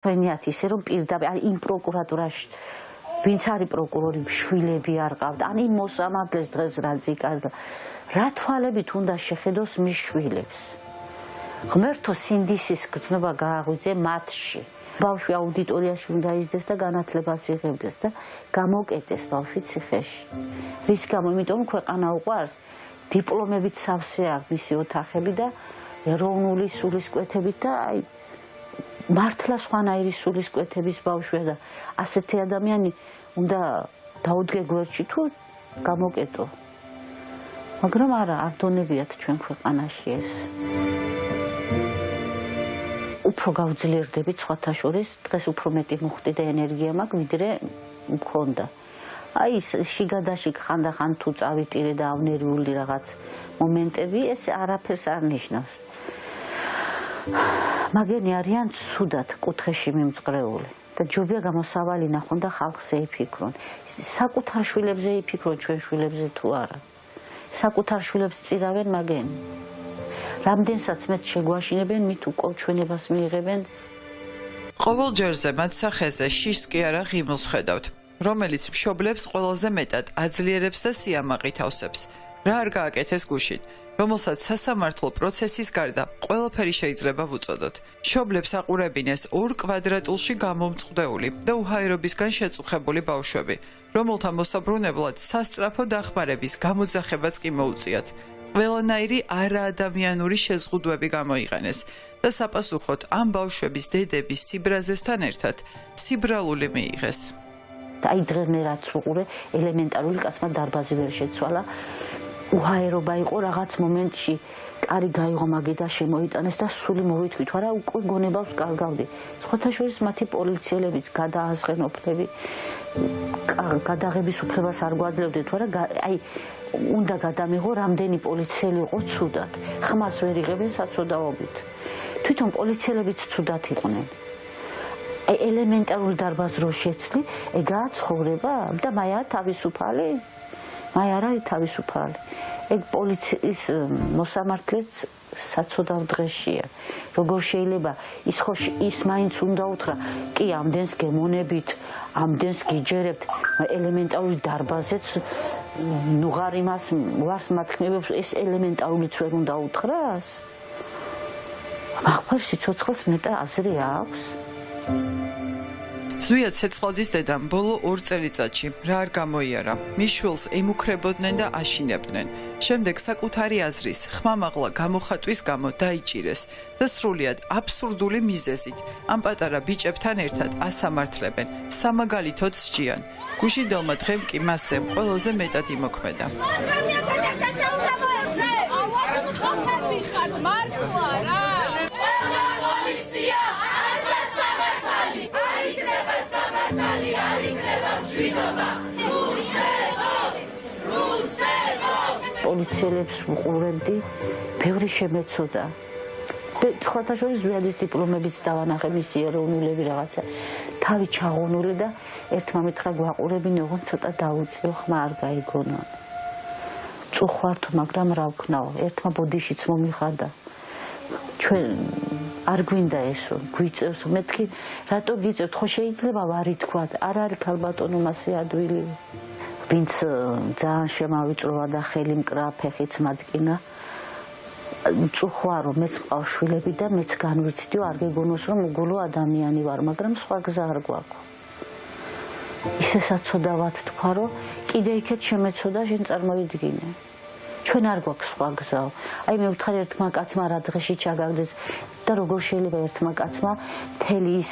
ვენიათ ისე რომ პირდაპირ იმ პროკურატურაში ვინც არის პროკურორი შვილები არ ყავდა ან იმ მოსამართლეს დღეს რაც იკარდა რა თვალებით უნდა შეხედოს მის შვილებს ღმერთო სინდისის გრძნობა გააღვიძე მათში ბავშვი აუდიტორიაში უნდა ისდეს და განათლებას იღებდეს და გამოკეტეს ბავშვი ციხეში რის გამო იმიტომ ქვეყანა უყვარს დიპლომებით სავსე აქვს მისი ოთახები და ეროვნული სულისკვეთებით და აი მართლა სხვანაირი სულისკვეთების ბავშვია და ასეთი ადამიანი უნდა დაუდგე გვერდში თუ გამოკეტო. მაგრამ არა, არ დონებიათ ჩვენ ქვეყანაში ეს. უფრო გავძლიერდებით სხვათა შორის, დღეს უფრო მეტი მუხტი და ენერგია მაქვს, ვიდრე მქონდა. აი ეს შიგადაშიგ ხანდახან თუ წავიტირე და ავნერიული რაღაც მომენტები, ეს არაფერს არ ნიშნავს. მაგენი არიან ცუდად კუთხეში მიმწყრეული და ჯობია გამოსავალი ნახონ და ხალხზე იფიქრონ. საკუთარ შვილებზე იფიქრონ ჩვენ შვილებზე თუ არა. საკუთარ შვილებს წირავენ მაგენი. რამდენსაც მეც შეგვაშინებენ, მით უკოლ ჩვენებას მიიღებენ. ყოველ ჯერზე მათ სახეზე შიშს კი არა ღიმილს ხედავთ, რომელიც მშობლებს ყველაზე მეტად აძლიერებს და სიამაყით ავსებს. რა არ გააკეთეს გუშინ, რომელსაც სასამართლო პროცესის გარდა ყველაფერი შეიძლება ვუწოდოთ. მშობლებს აყურებინეს 2 კვადრატულში გამომწყდეული და უჰაერობისგან შეწუხებული ბავშვები, რომელთა მოსაბრუნებლად სასწრაფო დახმარების გამოძახებაც კი მოუწიათ. ყველანაირი არაადამიანური შეზღუდვები გამოიყენეს და საპასუხოდ ამ ბავშვების დედების სიბრაზესთან ერთად სიბრალული მიიღეს. აი დღეს მე რაც ვუყურე, ელემენტარული კაცმა დარბაზი ვერ შეცვალა. უჰაერობა იყო რაღაც მომენტში, კარი გაიღო მაგედა შემოიტანეს და სული მოვითვით, არა უკვე გონებავს კარგავდი. სხვათა შორის მათი პოლიციელებიც გადაასხენ ოფლები, გადაღების უფლებას არ გვაძლევდნენ, თუ არა აი უნდა გადამიღო რამდენი პოლიციელი იყო ცუდად. ხმას ვერ იღებენ საცოდაობით. თვითონ პოლიციელებიც ცუდად იყვნენ. აი ელემენტარული დარბაზ რო შეცლი, ეგაა ცხოვრება და მაია თავისუფალი. მაი არ არის თავისუფალი. ეგ პოლიციის მოსამართლეც საცოდავ დღეშია. როგორ შეიძლება ის მაინც უნდა უთხრა, კი ამდენს გემონებით, ამდენს გიჯერებთ, ელემენტარული დარბაზეც ნუღარ იმას ვარს მათქმევებს, ეს ელემენტარულიც ვერ უნდა უთხრას? ახლა სიცოცხლეს ნეტა აზრი აქვს. ზვია ცეცხლაძის დედამ ბოლო 2 წელიწადში რა არ გამოიარა. მის შვილს ემუქრებოდნენ და აშინებდნენ. შემდეგ საკუთარი აზრის, ხმამაღლა გამოხატვის გამო დაიჭირეს და სრულიად აბსურდული მიზეზით ამ პატარა ბიჭებთან ერთად ასამართლებენ. სამაგალითოდ სჯიან. გუშინდელმა დღემ კი მასზე ყველაზე მეტად იმოქმედა. პოლიციელებს ვუყურებდი, ბევრი შემეცოდა. სხვათა შორის ზვიადის დიპლომებიც დავანახე, მისი ეროვნულები რაღაცა. თავი ჩაღონული და ერთმა მითხრა გვაყურებინე, ოღონდ ცოტა დაუწიო, ხმა არ გაიგონონ. წუხვართო, მაგრამ რა ვქნაო, ერთმა ბოდიშიც მომიხადა. ჩვენ არ გვინდა ესო, გვიწევს, მეთქი, რატო გიწევთ, ხო შეიძლება ვარი თქვათ, არ არის ქალბატონო მასე ადვილი. ვინც ძალიან შემავიწროვა და ხელი მკრა, ფეხიც მადგინა, წუხვა რომ მეც მყავს შვილები და მეც განვიცდიო, არ გეგონოს რომ უგულო ადამიანი ვარ, მაგრამ სხვა გზა არ გვაქვს. ისე საცოდავად თქვა, რომ კიდე იქეთ შემეცოდა, შენ წარმოიდგინე. ჩვენ არ გვაქვს სხვა გზაო. აი მე ვთხარ ერთმა კაცმა რა დღეში ჩაგაგდეს და როგორ შეიძლება ერთმა კაცმა მთელი ის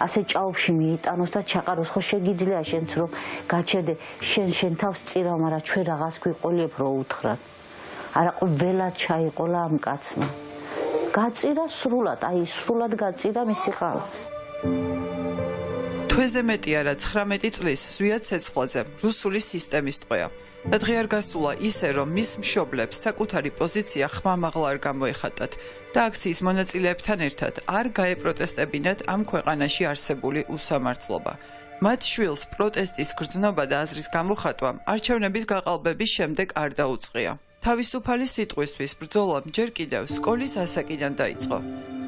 ასე ჭაობში მიიტანოს და ჩაყაროს, ხო შეგიძლია შენც რომ გაჩერდე, შენ თავს წირავ, მაგრამ ჩვენ რაღაც გვიყოლიებ რო უთხრათ. არა ყველად ჩაიყოლა ამ კაცმა. გაწირა სრულად, აი სრულად გაწირა მისი ხალხი. თვეზე მეტი არა 19 წლის ზვია ცეცხლაძემ რუსული სისტემის ტყვეა. და დღე არ გასულა ისე, რომ მის მშობლებს საკუთარი პოზიცია ხმამაღლა არ გამოეხატათ და აქციის მონაწილეებთან ერთად არ გაეპროტესტებინათ ამ ქვეყანაში არსებული უსამართლობა. მათ შვილს პროტესტის გრძნობა და აზრის გამოხატვა არჩევნების გაყალბების შემდეგ არ დაუწყია. თავისუფალი სიტყვისთვის ბრძოლა ჯერ კიდევ სკოლის ასაკიდან დაიწყო.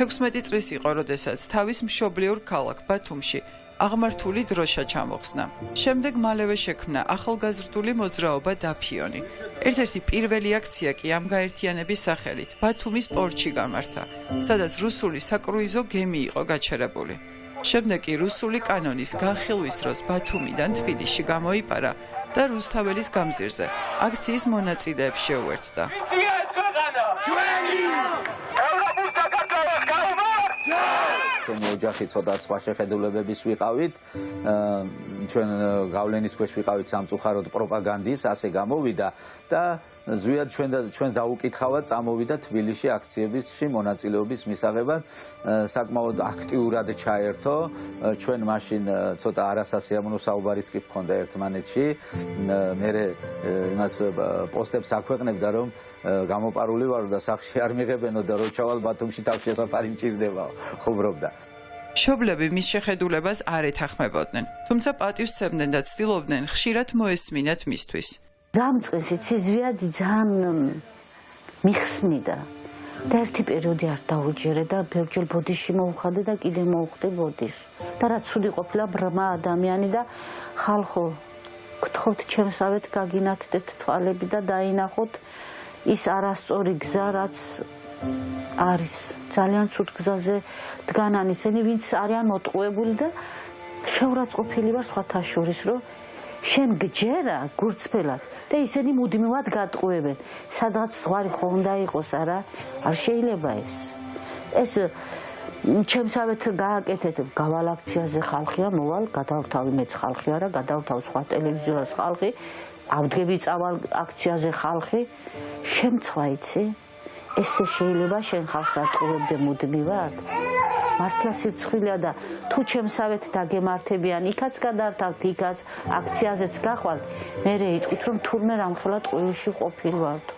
16 წლის იყო, როდესაც თავის მშობლიურ ქალაქ ბათუმში აღმართული დროშა ჩამოხსნა. შემდეგ მალევე შექმნა ახალგაზრდული მოძრაობა დაფიონი. ერთ-ერთი პირველი აქცია კი ამ გაერთიანების სახელით ბათუმის პორტში გამართა, სადაც რუსული საკრუიზო გემი იყო გაჩერებული. შემდეგ კი რუსული კანონის განხილვის დროს ბათუმიდან თბილისში გამოიპარა და რუსთაველის გამზირზე აქციის მონაწილეებს შეუერთდა. ჩვენი ოჯახი ცოტა სხვა შეხედულებების ვიყავით, ჩვენ გავლენის ქვეშ ვიყავით სამწუხაროდ პროპაგანდის, ასე გამოვიდა და ზვიად ჩვენ დაუკითხავად წამოვიდა თბილისში აქციებში მონაწილეობის მისაღებად, საკმაოდ აქტიურად ჩაერთო, ჩვენ მაშინ ცოტა არასასიამოვნო საუბარიც კი ჰქონდა ერთმანეთში, მე იმას პოსტებს აქვეყნებდა, რომ გამოპარული ვარ და სახში არ მიღებენო და რო ჩავალ ბათუმში თავში საფარი მჭირდებაო, ხუბრობდა. მშობლები მის შეხედულებას არ ეთანხმებოდნენ, თუმცა პატივსცემდნენ და ცდილობდნენ ხშირად მოესმინათ მისთვის. დამწყეს იცი ზვიადი ძალიან მიხსნიდა და ერთი პერიოდი არ დაუჯერე და ბევრჯერ ბოდიში მოუხადე და კიდე მოუხდე ბოდიში. და რაც ცუდი ყოფილა ბრმა ადამიანი და ხალხო გთხოვთ ჩემსავეთ გაგინათდეთ თვალები და დაინახოთ ის არასწორი გზა, რაც არის ძალიან ცუდ გზაზე დგანან ისინი, ვინც არიან მოტყუებული და შეურაცხყოფილი ვარ სხვათა შორის, რომ შენ გჯერა გურცფელად და ისინი მუდმივად გატყუებენ. სადღაც ზღვარი ხო უნდა იყოს, არა? არ შეიძლება ეს. ეს ჩემსავეთ გააკეთეთ, გავალ აქციაზე ხალხია, მოვალ, გადავთავი მეც ხალხი არა, გადავთავ სხვა ტელევიზიას ხალხი, ავდგები წავალ აქციაზე ხალხი, შემცვა იცი? ესე შეიძლება შენ ხალხს ატყუებდე მუდმივად? მართლა სირცხვილია და თუ ჩემსავეთ დაგემართებიან, იქაც გადართავთ, იქაც აქციაზეც გახვალთ, მერე იტყვით, რომ თურმე რამხელა ტყუილში ყოფილვართო.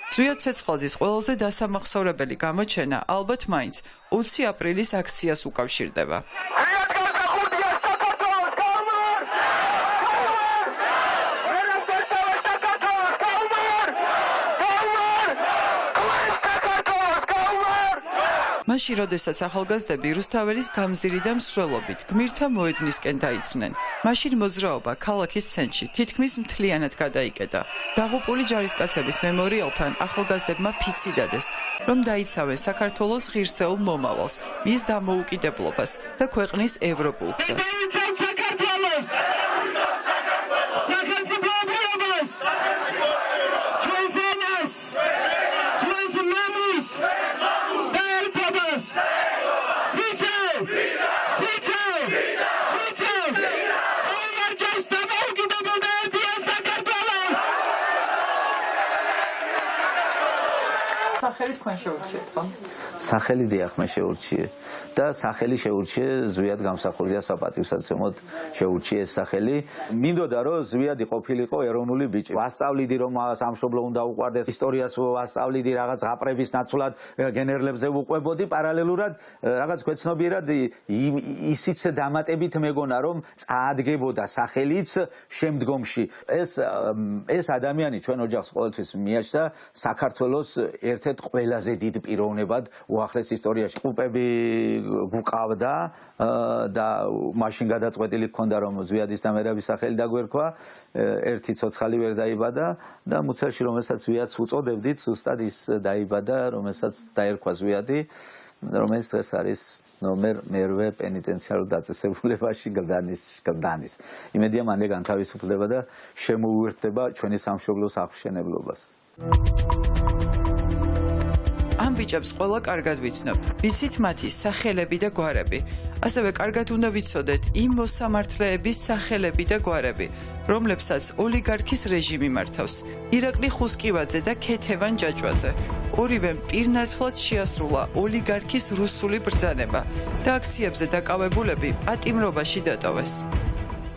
ზვიად ცეცხლაძის ყველაზე დასამახსოვრებელი გამოჩენა ალბათ მაინც 20 აპრილის აქციას უკავშირდება. მაშინ, როდესაც ახალგაზრდები რუსთაველის გამზირი და მსვლელობით გმირთა მოედნისკენ დაიწნენ, მაშინ მოძრაობა ქალაქის ცენტრში თითქმის მთლიანად გადაიკეტა. დაღუპული ჯარისკაცების მემორიალთან ახალგაზრდებმა ფიცი დადეს, რომ დაიცავენ საქართველოს ღირსეულ მომავალს, მის დამოუკიდებლობას და ქვეყნის ევროპულ გზას. სახელი თქვენ შეურჩიეთ, ხო? სახელი დიახ მე შეურჩიე და სახელი შეურჩიე ზვიად გამსახურდია საპატივსაცემოდ შეურჩიე ეს სახელი. მინდოდა რომ ზვიადი ყოფილიყო ეროვნული ბიჭი. ვასწავლიდი რომ სამშობლო უნდა უყვარდეს, ისტორიას ვასწავლიდი, რაღაც აპრების ნაცვლად გენერლებზე ვუყვებოდი, პარალელურად რაღაც ქვეცნობიერად ისიც დამატებით მეგონა რომ წაადგებოდა სახელიც შემდგომში. ეს ადამიანი ჩვენ ოჯახს ყოველთვის მიაჩნდა საქართველოს ერთ-ერთ ყველაზე დიდ პიროვნებად უახლეს ისტორიაში. ყუპები გვყავდა და მაშინ გადაწყვეტილი ჰქონდა რომ ზვიადის და მერაბის სახელი დაგვერქვა. ერთი ცოცხალი ვერ დაიბადა და მუცელში რომელსაც ზვიადს უწოდებდით, ზუსტად ის დაიბადა, რომელსაც დაერქვა ზვიადი, რომელიც დღეს არის ნომერ მერვე პენიტენციარულ დაწესებულებაში გლდანის. იმედია მალე განთავისუფლდება და შემოუერთდება ჩვენი სამშობლოს აღმშენებლობას. ამ ბიჭებს ყველა კარგად ვიცნობთ. ვიცით მათი სახელები და გვარები. ასევე კარგად უნდა ვიცოდეთ იმ მოსამართლეების სახელები და გვარები, რომლებსაც ოლიგარქის რეჟიმი მართავს. ირაკლი ხუსკივაძე და ქეთევან ჯაჭვაძე. ორივემ პირნათლად შეასრულა ოლიგარქის რუსული ბრძანება და აქციებზე დაკავებულები პატიმრობაში დატოვეს.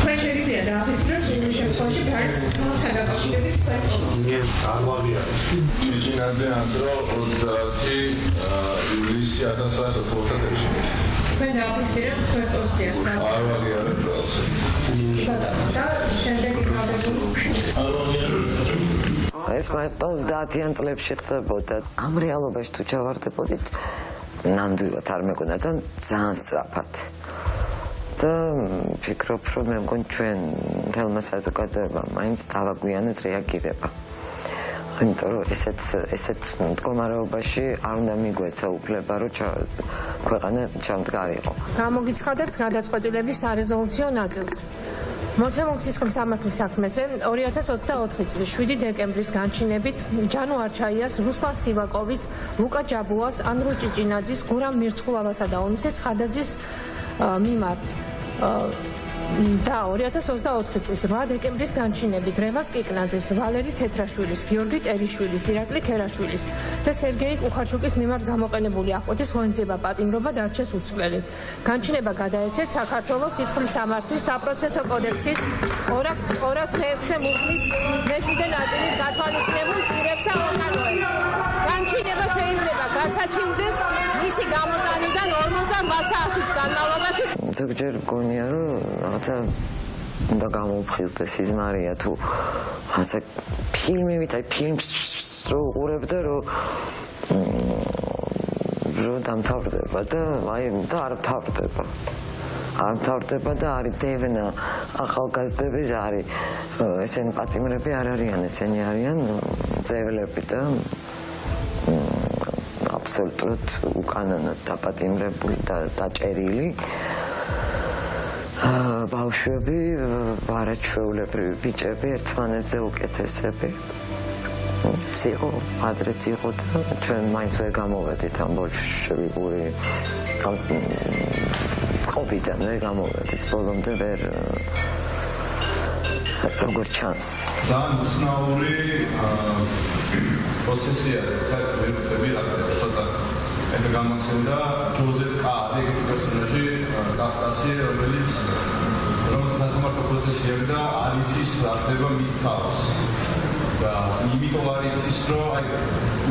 When შეიძლება დააფიქსიროთ იმ შემთხვევაში არის ხელდაკავშირების პროცესი. აღმავია. იჯინადე ანდრო 30 ივლისი 1990 წელს. When დააფიქსიროთ პროცესს. არ ვაღიარებ პროცესს. და შემდეგი პროცესი. არ ვაღიარებ. ეს მარტო 30-იან წლებში ხდებოდა. ამ რეალობაში თუ ჩავარდებოდით, ნამდვილად არ მეგონა და ძალიან სწრაფად. და ფიქრობ, რომ მე მგონი ჩვენ თელმა საზოგადოებამ მაინც დავაგვიანოთ რეაგირება. იმიტომ რომ ესეთ მდგომარეობაში არ უნდა მიგვეცა უფლება, რომ ქვეყანა ჩამდგარიყო. გამოგიცხადებთ გადაწყვეტილების სარეზოლუციო ნაწილს. მოცემულ სისხლის სამართლის საქმეზე 2024 წლის 7 დეკემბრის განჩინებით ჯანო არჩაიას, რუსლან სივაკოვის, ლუკა ჯაბუას, ანდრო ჭიჭინაძის, გურამ მირცხულავასა და ონისე ცხადაძის მიმართ და 2024 წლის 8 დეკემბრის განჩინებით რევას კიკნაძის, ვალერი თეთრაშვილის, გიორგი ტერიშვილის, ირაკლი ქერაშვილის და სერგეი კუხარჩუკის მიმართ გამოყენებული აღკვეთის ღონისძიება პატიმრობა დარჩეს უცვლელი. განჩინება გადაეცეთ საქართველოს სისხლის სამართლის საპროცესო კოდექსის 206 მუხლის მეშვიდე ნაწილის გათვალისწინებულ პირებს და ორგანოებს. განჩინება შეიძლება გასაჩივრდეს მისი გამოტანიდან 48 საათის განმავლობაში. ზოგჯერ მგონია, რომ რაღაცა უნდა გამოვფხიზდეს სიზმარია თუ რაღაცა ფილმებით, აი ფილმს რო უყურებდა, რომ დამთავრდება და აი და არ მთავრდება. არ მთავრდება და არის დევნა ახალგაზრდების არის ესენი პატიმრები არ არიან, ესენი არიან წევლები და აბსოლუტურად უკანონოდ დაპატიმრებული და დაჭერილი ბავშვები, ბარაჩვეულებრივი ბიჭები, ერთმანეთზე უკეთესები. ეს იყო, ადრეც იყო და ჩვენ მაინც ვერ გამოვედით ამ ბოლშევიკური ყოფიდან ვერ გამოვედით, ბოლომდე ვერ როგორ ჩანს. ძალიან უცნაური პროცესია და ვერტები ახლა ცოტა ეს გამოცემდა ჯოზეფ კარი ეგეთი პერსონაჟი კავკასი რომელიც სასამართლო პროცესია და არ იცის რა ხდება მის თავს და იმიტომ არ იცის რომ აი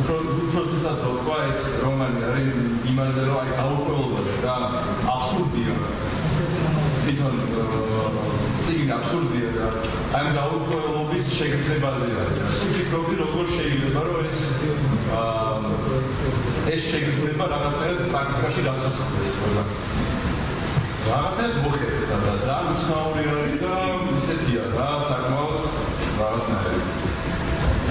უფრო ზუსტად თქვა ეს რომანი არის იმაზე რომ აი გაურკვევლობა და აბსურდია თვითონ წიგნი აბსურდია და აი გაურკვევლობის შეგრძნებაზეა ვფიქრობდი როგორ შეიძლება რომ ეს შეგრძნება რაღაცნაირად პრაქტიკაში გაცოცხლდეს ყველა რაღაცნაირად მოხერხდა და ძალიან უცნაური არის და ისეთია რა საკმაოდ რაღაცნაირად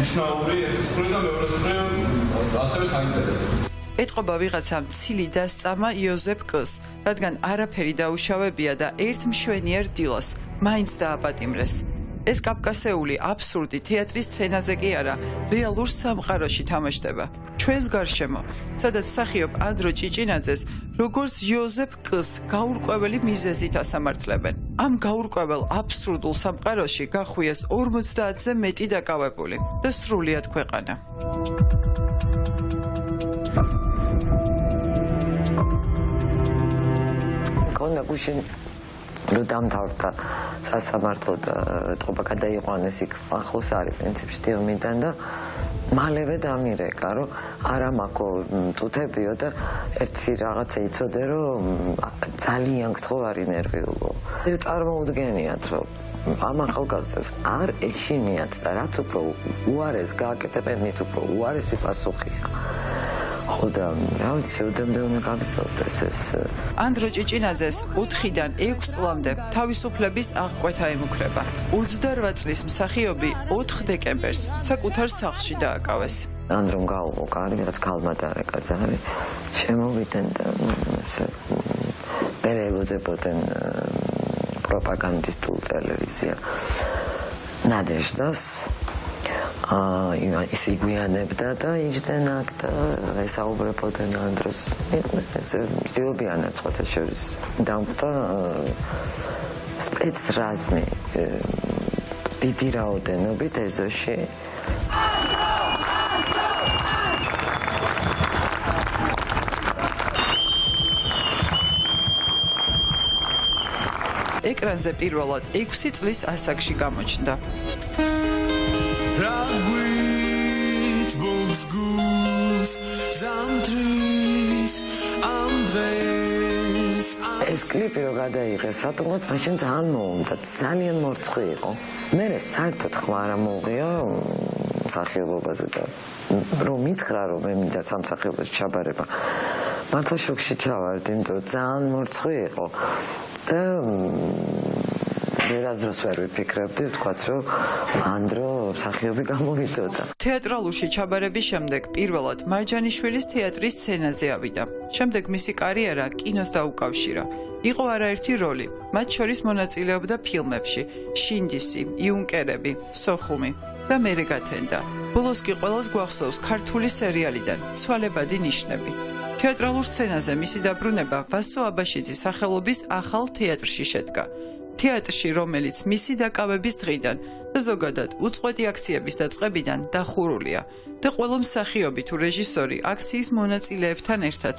უცნაური ერთის მხრივ და მეორეს მხრივ ასევე საინტერესო ეთყობა ვიღაცა მცილი დასწამა იოზეფ კ-ს, რადგან არაფერი დაუშავებია და ერთ მშვენიერ დილას მაინც დააპატიმრეს. ეს კავკასეული აბსურდი თეატრის სცენაზე კი არა, რეალურ სამყაროში თამაშდება. ჩვენს გარშემო, სადაც მსახიობ ანდრო ჭიჭინაძეს, როგორც იოზეფ კ-ს გაურკვეველი მიზეზით ასამართლებენ. ამ გაურკვეվել აბსურდულ სამყაროში გახვიეს 50-ზე მეტი დაკავებული და სრულიად ქვეყანა. კონდა გუშინ რომ დამთავრდა სასამართლო და ეთყობა გადაიყვანეს იქ ახლოს არის პრინციპში დილმიდან და მალევე დამირეკა რომ არა მაქო წუთებიო და ერთი რაღაცა იცოდე რომ ძალიან გთხოვარი ნერვიულო. წარმოუდგენიათ რომ ამ ახალგაზრდებს არ ეშინიათ და რაც უფრო უარეს გააკეთებენ მით უფრო უარესი პასუხია. ხოდა რა ვიცი, უდემდე უნდა გაგიწევდეს ეს. ანდრო ჭიჭინაძეს 4-დან 6 წლამდე თავისუფლების აღკვეთა ემუქრება. 28 წლის მსახიობი 4 დეკემბერს საკუთარ სახლში დააკავეს. ანდრომ გაუღო კარი, რაც ქალმადარეკა ზარი. შემოვიდნენ და ესე პერელოდებოდნენ პროპაგანდისტულ ტელევიზია ნადეჟდას. ის იგვიანებდა და იჯდნენ აქ და ესაუბრებოდნენ ანდროს. ეს ცდილობიანად სხვათა შორის დამკვდა სპეცრაზმი დიდი რაოდენობით ეზოში. ეკრანზე პირველად 6 წლის ასაკში გამოჩნდა. ეს კლიპი რო გადაიღეს, რატომაც მაშინ ძალიან მოუნდა, ძალიან მორცხვი იყო. მე საერთოდ ხმა არ მოუღია სამსახიობობაზე და რომ მითხრა რომ მე მინდა სამსახიობოში ჩაბარება მართლა შოქში ჩავარდი, იმიტომ რომ ძალიან მორცხვი იყო და ვერასდროს ვერ ვიფიქრებდი, ვთქვათ, რომ ანდრო მსახიობი გამოვიდოდა. თეატრალურში ჩაბარების შემდეგ პირველად მარჯანიშვილის თეატრის სცენაზე ავიდა. შემდეგ მისი კარიერა კინოს დაუკავშირა. იყო არაერთი როლი, მათ შორის მონაწილეობდა ფილმებში: შინდისი, იუნკერები, სოხუმი და მერე გათენდა. ბოლოს კი ყველას გვახსოვს ქართული სერიალიდან ცვალებადი ნიშნები. თეატრალურ სცენაზე მისი დაბრუნება ვასო აბაშიძის სახელობის ახალ თეატრში შედგა. თეატრში, რომელიც მისი დაკავების დღიდან და ზოგადად უწყვეტი აქციების დაწყებიდან დახურულია და ყველა მსახიობი თუ რეჟისორი აქციის მონაწილეებთან ერთად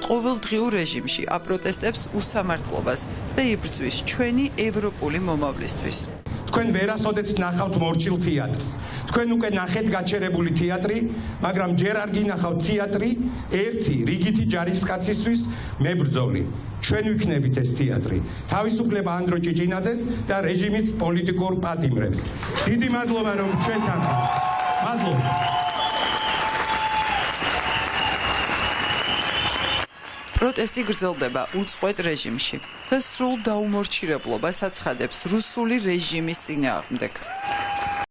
ყოველდღიურ რეჟიმში აპროტესტებს უსამართლობას და იბრძვის ჩვენი ევროპული მომავლისთვის. თქვენ ვერასოდეც ნახავთ მორჩილ თეატრს. თქვენ უკვე ნახეთ გაჩერებული თეატრი, მაგრამ ჯერ არ გინახავთ თეატრი ერთი რიგითი ჯარისკაცისთვის მებრძოლი. ჩვენ ვიქნებით ეს თეატრი. თავისუფლება ანდრო ჭიჭინაძეს და რეჟიმის პოლიტიკურ პატიმრებს. დიდი მადლობა რომ ჩვენთან ხართ. მადლობა. პროტესტი გრძელდება უწყვეტ რეჟიმში და სრულ დაუმორჩილებლობას აცხადებს რუსული რეჟიმის წინააღმდეგ.